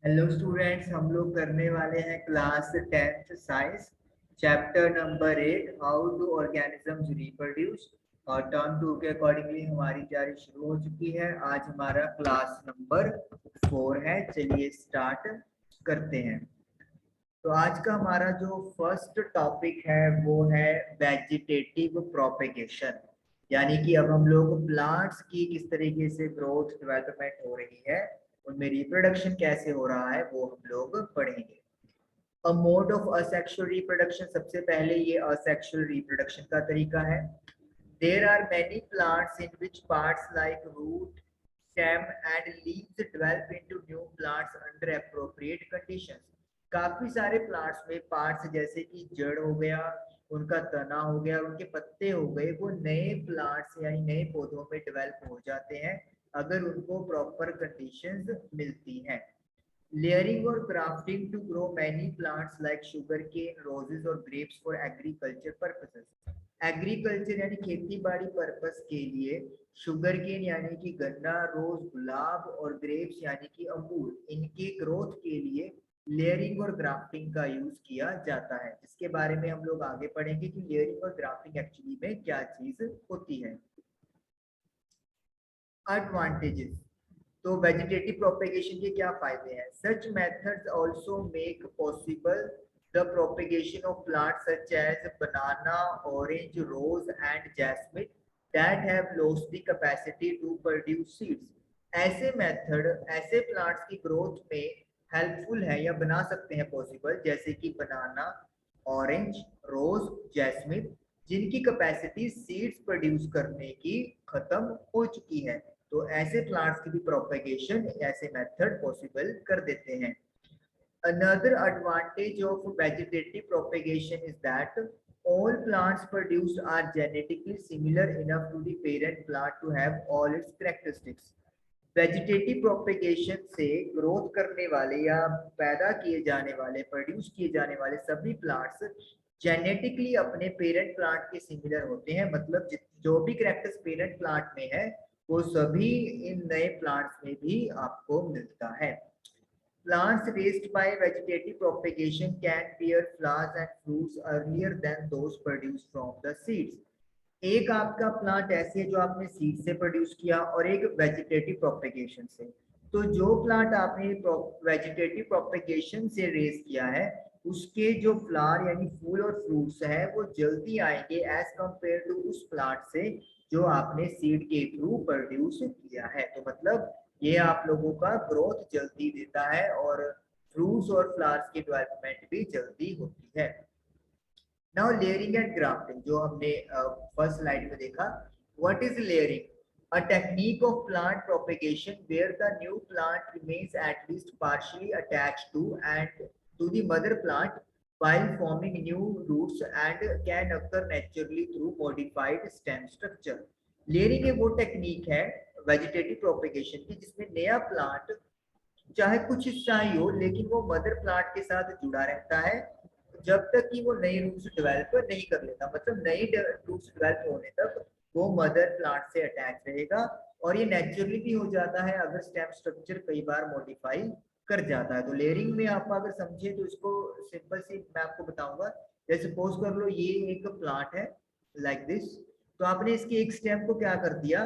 Hello students, हम लोग करने वाले हैं class 10th science chapter number 8 how do organisms reproduce. और टर्म 2 के अकॉर्डिंगली हमारी तैयारी शुरू हो चुकी है। आज हमारा क्लास नंबर 4 है। चलिए स्टार्ट करते हैं। तो आज का हमारा जो फर्स्ट टॉपिक है वो है वेजिटेटिव प्रोपेगेशन। यानी कि अब हम लोग प्लांट्स की किस तरीके से ग्रोथ डेवलपमेंट हो रही है, उनमें रिप्रोडक्शन कैसे हो रहा है वो हम लोग पढ़ेंगे। A mode of asexual reproduction, सबसे पहले ये असेक्सुअल रिप्रोडक्शन का तरीका है। There are many plants in which parts like root, stem and leaves develop into new plants under appropriate conditions। काफी सारे प्लांट्स में पार्ट्स जैसे कि जड़ हो गया, उनका तना हो गया, उनके पत्ते हो गए, वो नए प्लांट्स यानी नए पौधों में डेवलप हो जाते हैं अगर उनको प्रॉपर कंडीशंस मिलती हैं। लेयरिंग और grafting to grow many plants like sugarcane, roses और grapes for agriculture purposes. Agriculture यानी खेती बाड़ी पर्पस के लिए शुगर केन यानी कि गन्ना, रोज, गुलाब और ग्रेप्स यानी कि अंगूर, इनके ग्रोथ के लिए लेयरिंग और ग्राफ्टिंग का यूज किया जाता है, जिसके बारे में हम लोग आगे पढ़ेंगे कि लेयरिंग और ग्राफ्टिंग एक्चुअली में क्या चीज होती है। एडवांटेजेस, तो वेजिटेटिव प्रोपेगेशन के क्या फायदे हैं? Such methods also make possible the propagation of plants such as banana, orange, rose and jasmine that have lost the capacity to produce seeds. ऐसे मेथड ऐसे प्लांट्स की ग्रोथ में हेल्पफुल है या बना सकते हैं पॉसिबल, जैसे कि बनाना, ऑरेंज, रोज, जैस्मिन, जिनकी कैपेसिटी सीड्स प्रोड्यूस करने की खत्म हो चुकी है। तो ऐसे प्लांट्स की भी प्रोपेगेशन ऐसे मेथड पॉसिबल कर देते हैं। Another advantage of vegetative propagation is that all plants produced are genetically similar enough to the parent plant to have all its characteristics। Vegetative propagation से ग्रोथ करने वाले या पैदा किए जाने वाले, प्रोड्यूस किए जाने वाले सभी प्लांट्स जेनेटिकली अपने पेरेंट प्लांट के सिमिलर होते हैं। मतलब जो भी कैरेक्टर्स पेरेंट प्लांट में है वो सभी इन नए प्लांट्स में भी आपको मिलता है। Plants raised by vegetative propagation can bear flowers and fruits earlier than those produced from the seeds। एक आपका प्लांट ऐसे है जो आपने सीड से प्रोड्यूस किया और एक वेजिटेटिव प्रोपेगेशन से। तो जो प्लांट आपने वेजिटेटिव प्रोपेगेशन से रेज किया है उसके जो फ्लावर यानी फूल और फ्रूट्स है वो जल्दी आएंगे एज कंपेयर टू उस प्लांट से जो आपने सीड के थ्रू प्रोड्यूस किया है। तो मतलब ये आप लोगों का ग्रोथ जल्दी देता है और फ्रूट्स और फ्लावर्स की डेवलपमेंट भी जल्दी होती है। नाउ लेयरिंग एंड ग्राफ्टिंग, जो हमने फर्स्ट स्लाइड में देखा। What is layering? A technique of plant propagation where the new plant remains at least partially attached to and to the mother plant while forming new roots and can occur naturally through modified stem structure। Layering एक वो technique है vegetative propagation की जिसमें नया plant चाहे कुछ हिस्सा ही हो लेकिन वो मदर प्लांट के साथ जुड़ा रहता है जब तक कि वो नई रूट्स डेवलप नहीं कर लेता। मतलब नई रूट्स डेवलप होने तक वो मदर प्लांट से अटैच रहेगा और ये नेचुरली भी हो जाता है अगर स्टेम स्ट्रक्चर कई बार मॉडिफाई कर जाता है। तो लेयरिंग में आप अगर समझे तो इसको सिंपल सी मैं आपको बताऊंगा। जैसे सपोज कर लो ये एक प्लांट है लाइक दिस, तो आपने इसके एक स्टेम को क्या कर दिया,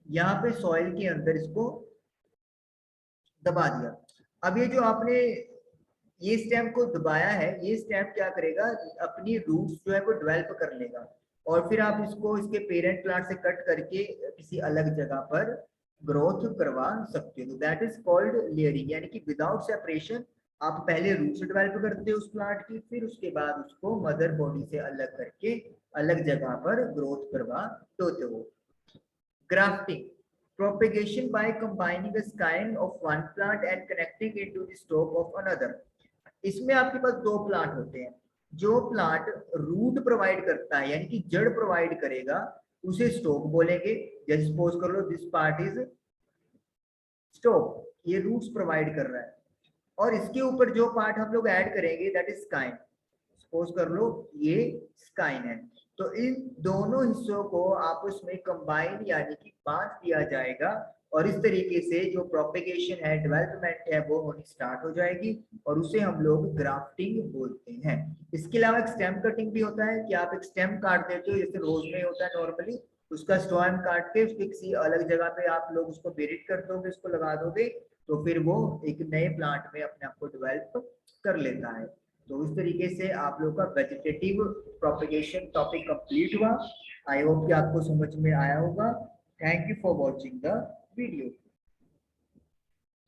यहाँ पे सॉइल के अंदर इसको दबा दिया। अब ये जो आपने ये स्टेम को दबाया है, ये स्टेम क्या करेगा, अपनी रूट्स जो है वो डेवलप कर लेगा और फिर आप इसको इसके पेरेंट प्लांट से कट करके किसी अलग जगह पर ग्रोथ करवा सकते हो। That is called layering. यानी कि विदाउट सेपरेशन आप पहले रूट्स डेवलप करते हो उस प्लांट की, फिर उसके बाद उसको मदर बॉडी से अलग करके अलग जगह पर ग्रोथ करवा देते हो। Grafting, propagation by combining a scion of one plant and connecting it to the stalk of another। इसमें आपके पास दो प्लांट होते हैं। जो प्लांट रूट प्रोवाइड करता है यानी कि जड़ प्रोवाइड करेगा उसे स्टोक बोलेंगे। जैसे सपोज कर लो दिस पार्ट इज स्टोक, ये रूट्स प्रोवाइड कर रहा है। और इसके ऊपर जो पार्ट हम लोग ऐड करेंगे दैट इज स्काइन। सपोज कर लो ये स्काइन है। तो इन दोनों हिस्सों को आपस में कंबाइन यानी कि बांध दिया जाएगा और इस तरीके से जो प्रोपेगेशन है, डेवलपमेंट है, वो होनी स्टार्ट हो जाएगी और उसे हम लोग ग्राफ्टिंग बोलते हैं। इसके अलावा एक स्टेम कटिंग भी होता है कि आप एक स्टेम काट देते हो, जैसे रोज में होता है नॉर्मली, उसका स्टेम काट के उसकी किसी अलग जगह पे आप लोग उसको बेरिड कर दोगे, उसको लगा दोगे, तो फिर वो एक नए प्लांट में अपने आप को डेवलप कर लेता है। तो इस तरीके से आप लोग का वेजिटेटिव प्रोपेगेशन टॉपिक कंप्लीट हुआ। आई होप कि आपको समझ में आया होगा। Thank you for watching the video.